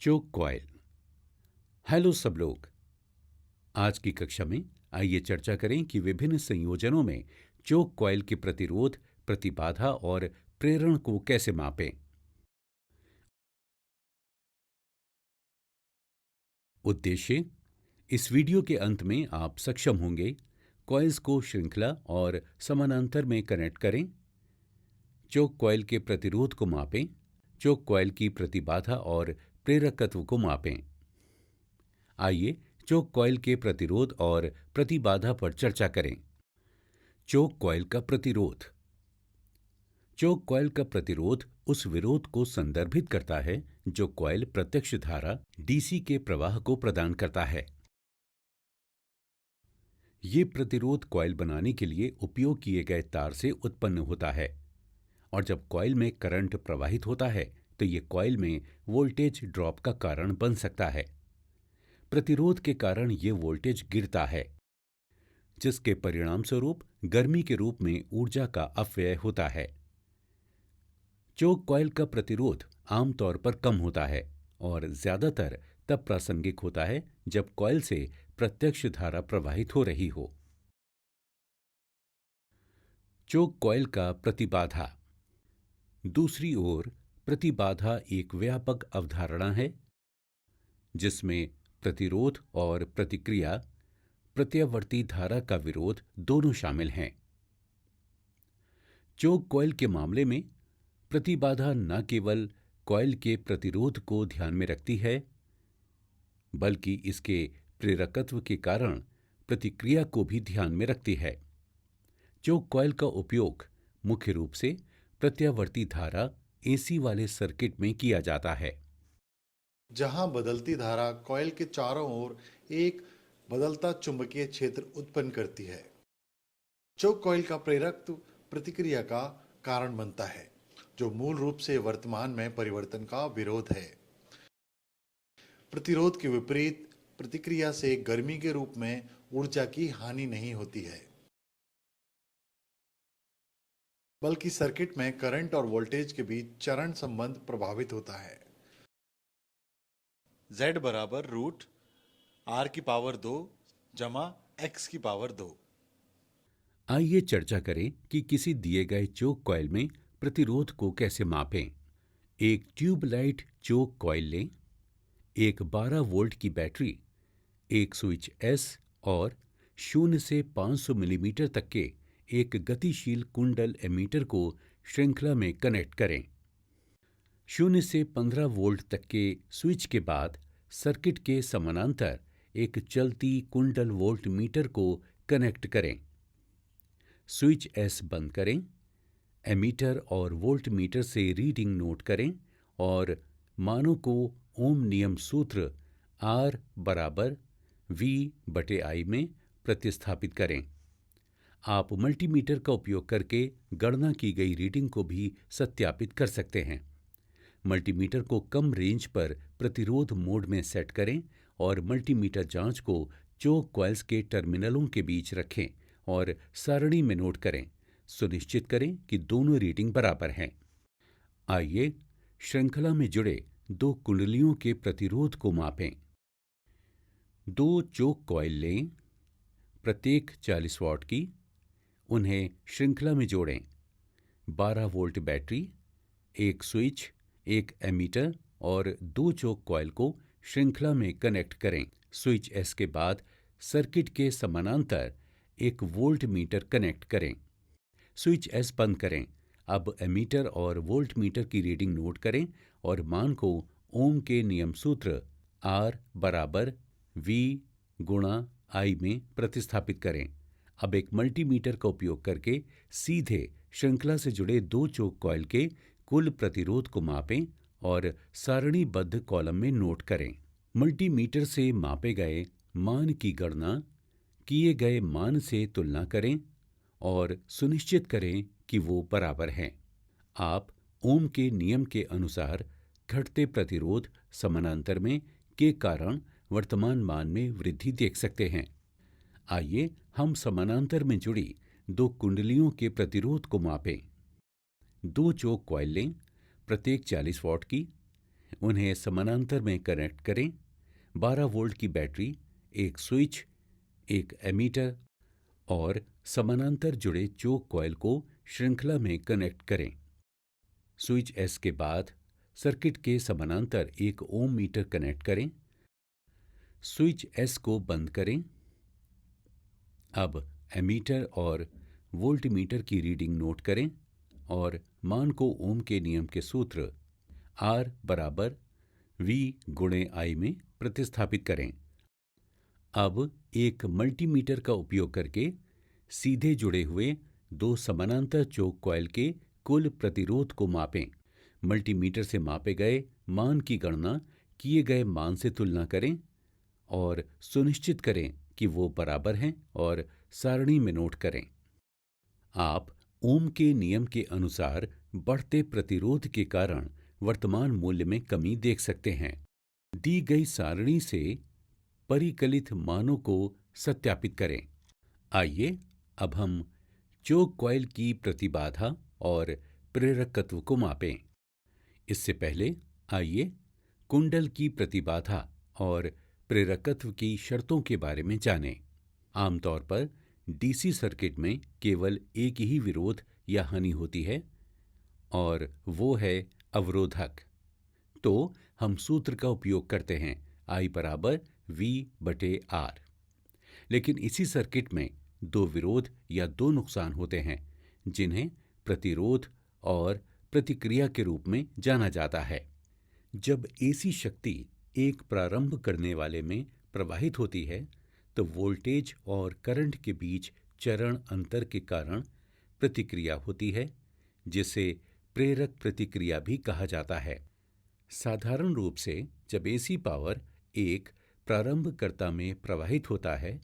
चोक coil. Hello सब लोग। आज की कक्षा में आइए चर्चा करें कि विभिन्न संयोजनों में चोक कॉइल के प्रतिरोध, प्रतिबाधा और प्रेरण को कैसे मापें। उद्देश्य: इस वीडियो के अंत में आप सक्षम होंगे कॉइल्स को श्रृंखला और समानांतर में कनेक्ट करें, चोक कॉइल के प्रतिरोध को मापें, चोक कॉइल की प्रतिबाधा और प्रेरकत्व को मापें। आइए चोक कॉइल के प्रतिरोध और प्रतिबाधा पर चर्चा करें। चोक कॉइल का प्रतिरोध। चोक कॉइल का प्रतिरोध उस विरोध को संदर्भित करता है जो कॉइल प्रत्यक्ष धारा डीसी के प्रवाह को प्रदान करता है। ये प्रतिरोध कॉइल बनाने के लिए उपयोग किए गए तार से उत्पन्न होता है और जब कॉइल में करंट प्रवाहित होता है तो ये कॉइल में वोल्टेज ड्रॉप का कारण बन सकता है। प्रतिरोध के कारण ये वोल्टेज गिरता है, जिसके परिणाम स्वरूप गर्मी के रूप में ऊर्जा का अपव्यय होता है। चोक कॉइल का प्रतिरोध आमतौर पर कम होता है और ज्यादातर तब प्रासंगिक होता है जब कॉइल से प्रत्यक्ष धारा प्रवाहित हो रही हो। चोक कॉइल का प्रतिबाधा। दूसरी ओर प्रतिबाधा एक व्यापक अवधारणा है जिसमें प्रतिरोध और प्रतिक्रिया, प्रत्यावर्ती धारा का विरोध दोनों शामिल हैं। चोक कॉइल के मामले में प्रतिबाधा न केवल कॉइल के प्रतिरोध को ध्यान में रखती है, बल्कि इसके प्रेरकत्व के कारण प्रतिक्रिया को भी ध्यान में रखती है। चोक कॉइल का उपयोग मुख्य रूप से प्रत्यावर्ती धारा एसी वाले सर्किट में किया जाता है, जहां बदलती धारा कॉइल के चारों ओर एक बदलता चुंबकीय क्षेत्र उत्पन्न करती है। चोक कॉइल का प्रेरकत्व प्रतिक्रिया का कारण बनता है, जो मूल रूप से वर्तमान में परिवर्तन का विरोध है। प्रतिरोध के विपरीत प्रतिक्रिया से गर्मी के रूप में ऊर्जा की हानि नहीं होती है, बल्कि सर्किट में करंट और वोल्टेज के बीच चरण संबंध प्रभावित होता है। Z बराबर रूट R की पावर 2 जमा X की पावर 2। आइए चर्चा करें कि किसी दिए गए चोक कॉइल में प्रतिरोध को कैसे मापें। एक ट्यूबलाइट चोक कॉइल लें, एक 12 वोल्ट की बैटरी, एक स्विच एस और 0 से 500 मिलीमीटर तक के एक गतिशील कुंडल एमीटर को श्रृंखला में कनेक्ट करें। 0 से 15 वोल्ट तक के स्विच के बाद सर्किट के समानांतर एक चलती कुंडल वोल्ट मीटर को कनेक्ट करें। स्विच एस बंद करें, एमीटर और वोल्ट मीटर से रीडिंग नोट करें और मानों को ओम नियम सूत्र R बराबर V/I में प्रतिस्थापित करें। आप मल्टीमीटर का उपयोग करके गणना की गई रीडिंग को भी सत्यापित कर सकते हैं। मल्टीमीटर को कम रेंज पर प्रतिरोध मोड में सेट करें और मल्टीमीटर जांच को चोक कॉइल्स के टर्मिनलों के बीच रखें और सारणी में नोट करें। सुनिश्चित करें कि दोनों रीडिंग बराबर हैं। आइए श्रृंखला में जुड़े दो कुंडलियों के प्रतिरोध को मापें। दो चोक कॉइल लें, प्रत्येक 40 वॉट की। उन्हें श्रृंखला में जोड़ें। 12 वोल्ट बैटरी, एक स्विच, एक एमीटर और दो चोक कॉइल को श्रृंखला में कनेक्ट करें। स्विच एस के बाद सर्किट के समानांतर एक वोल्ट मीटर कनेक्ट करें। स्विच एस बंद करें। अब एमीटर और वोल्ट मीटर की रीडिंग नोट करें और मान को ओम के नियम सूत्र R बराबर V/I में प्रतिस्थापित करें। अब एक मल्टीमीटर का उपयोग करके सीधे श्रृंखला से जुड़े दो चोक कॉइल के कुल प्रतिरोध को मापें और सारणीबद्ध कॉलम में नोट करें। मल्टीमीटर से मापे गए मान की गणना किए गए मान से तुलना करें और सुनिश्चित करें कि वो बराबर हैं। आप ओम के नियम के अनुसार घटते प्रतिरोध समानांतर में के कारण वर्तमान मान में वृद्धि देख सकते हैं। आइए हम समानांतर में जुड़ी दो कुंडलियों के प्रतिरोध को मापें। दो चोक कॉइल लें, प्रत्येक 40 वॉट की। उन्हें समानांतर में कनेक्ट करें। 12 वोल्ट की बैटरी, एक स्विच, एक एमीटर और समानांतर जुड़े चोक कॉइल को श्रृंखला में कनेक्ट करें। स्विच एस के बाद सर्किट के समानांतर एक ओम मीटर कनेक्ट करें। स्विच एस को बंद करें। अब एमीटर और वोल्टमीटर की रीडिंग नोट करें और मान को ओम के नियम के सूत्र R बराबर V गुणे I में प्रतिस्थापित करें। अब एक मल्टीमीटर का उपयोग करके सीधे जुड़े हुए दो समानांतर चोक कॉइल के कुल प्रतिरोध को मापें। मल्टीमीटर से मापे गए मान की गणना किए गए मान से तुलना करें और सुनिश्चित करें कि वो बराबर हैं और सारणी में नोट करें। आप ओम के नियम के अनुसार बढ़ते प्रतिरोध के कारण वर्तमान मूल्य में कमी देख सकते हैं। दी गई सारणी से परिकलित मानों को सत्यापित करें। आइए अब हम चोक कॉइल की प्रतिबाधा और प्रेरकत्व को मापें। इससे पहले आइए कुंडल की प्रतिबाधा और प्रेरकत्व की शर्तों के बारे में जानें। आमतौर पर डीसी सर्किट में केवल एक ही विरोध या हानि होती है और वो है अवरोधक। तो हम सूत्र का उपयोग करते हैं I बराबर V बटे R। लेकिन इसी सर्किट में दो विरोध या दो नुकसान होते हैं जिन्हें प्रतिरोध और प्रतिक्रिया के रूप में जाना जाता है। जब एसी शक्ति एक प्रारंभ करने वाले में प्रवाहित होती है तो वोल्टेज और करंट के बीच चरण अंतर के कारण प्रतिक्रिया होती है, जिसे प्रेरक प्रतिक्रिया भी कहा जाता है। साधारण रूप से जब एसी पावर एक प्रारंभकर्ता में प्रवाहित होता है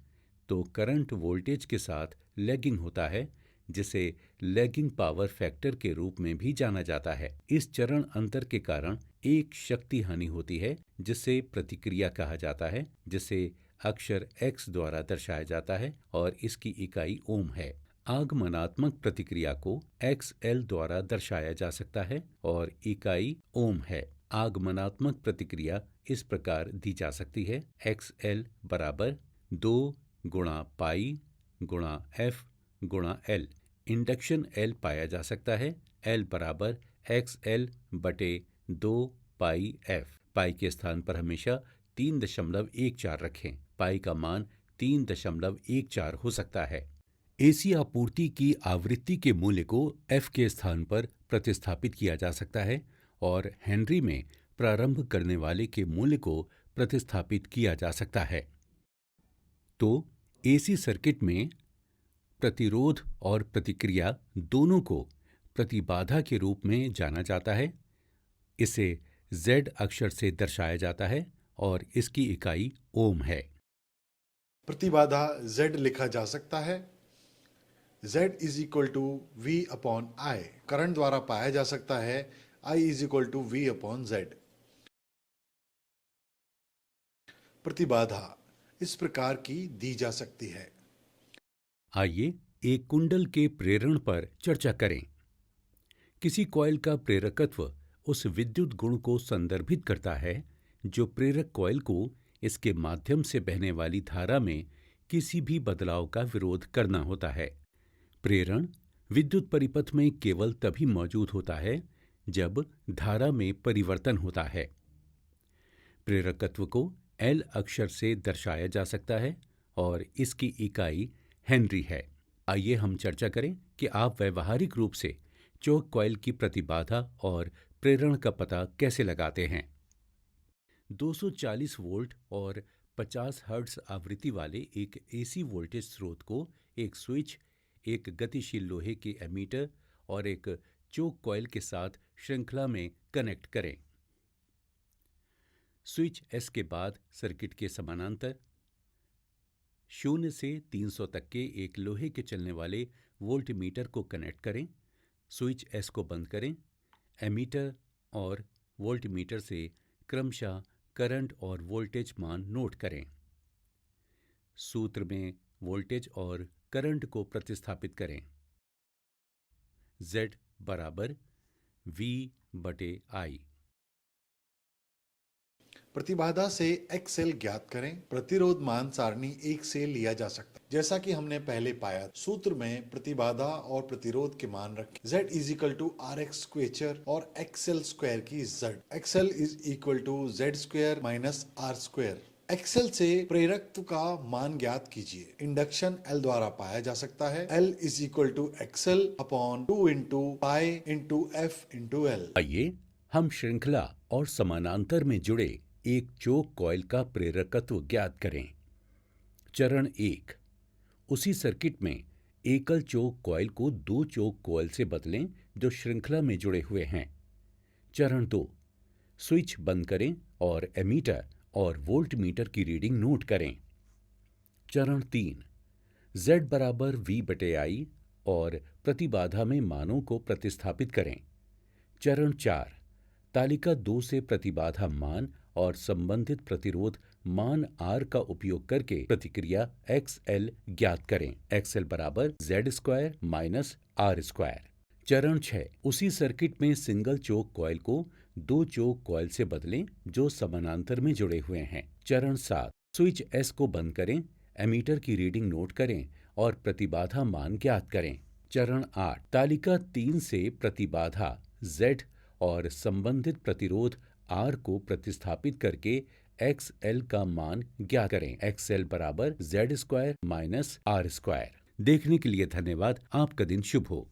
तो करंट वोल्टेज के साथ लैगिंग होता है, जिसे लैगिंग पावर फैक्टर के रूप में भी जाना जाता है। इस चरण अंतर के कारण एक शक्ति हानि होती है जिसे प्रतिक्रिया कहा जाता है, जिसे अक्षर X द्वारा दर्शाया जाता है और इसकी इकाई ओम है। आगमनात्मक प्रतिक्रिया को XL द्वारा दर्शाया जा सकता है और इकाई ओम है। आगमनात्मक प्रतिक्रिया इस प्रकार दी जा सकती है: XL बराबर 2 गुणा पाई गुणा F गुणा L। इंडक्शन L पाया जा सकता है L बराबर XL बटे 2 पाई F। पाई के स्थान पर हमेशा 3.14 रखें। पाई का मान 3.14 हो सकता है। एसी आपूर्ति की आवृत्ति के मूल्य को F के स्थान पर प्रतिस्थापित किया जा सकता है और हेनरी में प्रारंभ करने वाले के मूल्य को प्रतिस्थापित किया जा सकता है। तो एसी सर्किट में प्रतिरोध और प्रतिक्रिया दोनों को प्रतिबाधा के रूप में जाना जाता है। इसे Z अक्षर से दर्शाया जाता है और इसकी इकाई ओम है। प्रतिबाधा Z लिखा जा सकता है। Z is equal to V upon I। Current द्वारा पाया जा सकता है I is equal to V upon Z। प्रतिबाधा इस प्रकार की दी जा सकती है। आइए एक कुंडल के प्रेरण पर चर्चा करें। किसी कॉइल का प्रेरकत्व उस विद्युत गुण को संदर्भित करता है जो प्रेरक कॉइल को इसके माध्यम से बहने वाली धारा में किसी भी बदलाव का विरोध करना होता है। प्रेरण विद्युत परिपथ में केवल तभी मौजूद होता है जब धारा में परिवर्तन होता है। प्रेरकत्व को L अक्षर से दर्शाया जा सकता है और इसकी इकाई हेनरी है। आइए हम चर्चा करें कि आप व्यवहारिक रूप से चोक कॉइल की प्रतिबाधा और प्रेरण का पता कैसे लगाते हैं। 240 वोल्ट और 50 हर्ट्ज आवृत्ति वाले एक एसी वोल्टेज स्रोत को एक स्विच, एक गतिशील लोहे के एमीटर और एक चोक कॉइल के साथ श्रृंखला में कनेक्ट करें। स्विच एस के बाद सर्किट के समानांतर 0 से 300 तक के एक लोहे के चलने वाले वोल्टमीटर को कनेक्ट करें। स्विच एस को बंद करें। एमीटर और वोल्टमीटर से क्रमशः करंट और वोल्टेज मान नोट करें। सूत्र में वोल्टेज और करंट को प्रतिस्थापित करें। Z बराबर V बटे I। प्रतिबाधा से XL ज्ञात करें। प्रतिरोध मान सारणी 1 से लिया जा सकता है। जैसा कि हमने पहले पाया, सूत्र में प्रतिबाधा और प्रतिरोध के मान रखें। Z is equal to RX square और XL स्क्वायर की Z। XL is equal to Z square minus R square. XL से प्रेरकत्व का मान ज्ञात कीजिए। इंडक्शन L द्वारा पाया जा सकता है। L is equal to XL upon 2 into pi into F into L। आइए हम श्रृंखला और समानांतर में जुड़े एक चोक कॉइल का प्रेरकत्व ज्ञात करें। चरण 1, उसी सर्किट में एकल चोक कॉइल को 2 चोक कॉइल से बदलें जो श्रृंखला में जुड़े हुए हैं। चरण 2, स्विच बंद करें और एमीटर और वोल्टमीटर की रीडिंग नोट करें। चरण 3, Z बराबर V/I और प्रतिबाधा में मानों को प्रतिस्थापित करें। चरण 4, तालिका 2 से प्रतिबाधा मान और संबंधित प्रतिरोध मान R का उपयोग करके प्रतिक्रिया XL ज्ञात करें। XL बराबर Z square minus R square. चरण 6, उसी सर्किट में सिंगल चोक कॉइल को 2 चोक कॉइल से बदलें जो समानांतर में जुड़े हुए हैं। चरण 7, स्विच S को बंद करें, एमीटर की रीडिंग नोट करें और प्रतिबाधा मान ज्ञात करें। चरण 8, तालिका 3 से प्रतिबाधा Z और संबंधित प्रतिरोध R को प्रतिस्थापित करके XL का मान ज्ञात करें। XL बराबर Z square minus R square. देखने के लिए धन्यवाद। आपका दिन शुभ हो।